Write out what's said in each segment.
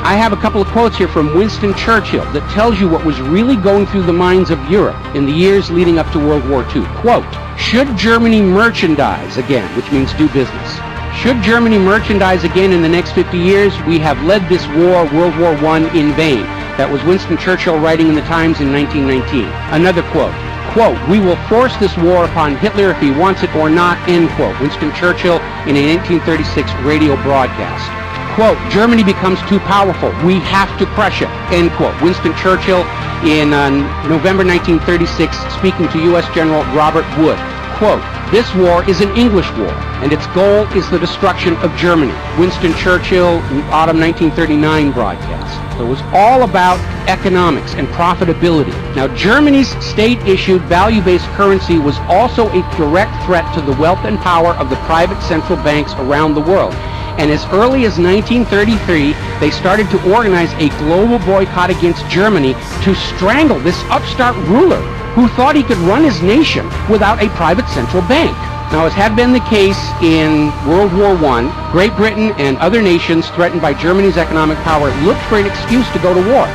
I have a couple of quotes here from Winston Churchill that tells you what was really going through the minds of Europe in the years leading up to World War II. Quote, "Should Germany merchandise again," which means do business, "should Germany merchandise again in the next 50 years, we have led this war, World War I, in vain." That was Winston Churchill writing in the Times in 1919. Another quote, quote, "We will force this war upon Hitler if he wants it or not," end quote. Winston Churchill in a 1936 radio broadcast. Quote, "Germany becomes too powerful. We have to crush it," end quote. Winston Churchill in November 1936 speaking to U.S. General Robert Wood. Quote, "This war is an English war, and its goal is the destruction of Germany." Winston Churchill, autumn 1939 broadcast. It was all about economics and profitability. Now, Germany's state-issued value-based currency was also a direct threat to the wealth and power of the private central banks around the world. And as early as 1933, they started to organize a global boycott against Germany to strangle this upstart ruler who thought he could run his nation without a private central bank. Now, as had been the case in World War I, Great Britain and other nations threatened by Germany's economic power looked for an excuse to go to war.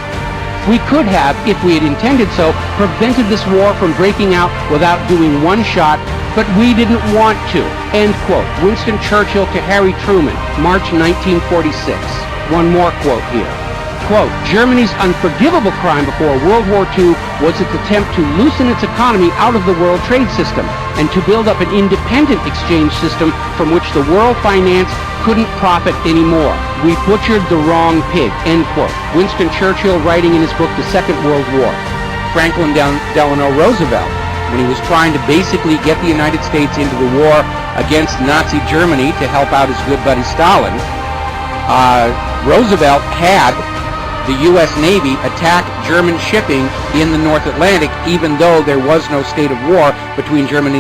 We could have, if we had intended so, prevented this war from breaking out without doing one shot, but we didn't want to. End quote. Winston Churchill to Harry Truman, March 1946. One more quote here. Quote, "Germany's unforgivable crime before World War II was its attempt to loosen its economy out of the world trade system and to build up an independent exchange system from which the world finance couldn't profit anymore. We butchered the wrong pig," end quote. Winston Churchill writing in his book, The Second World War. Franklin Delano Roosevelt, when he was trying to basically get the United States into the war against Nazi Germany to help out his good buddy Stalin, Roosevelt had the U.S. Navy attack German shipping in the North Atlantic, even though there was no state of war between Germany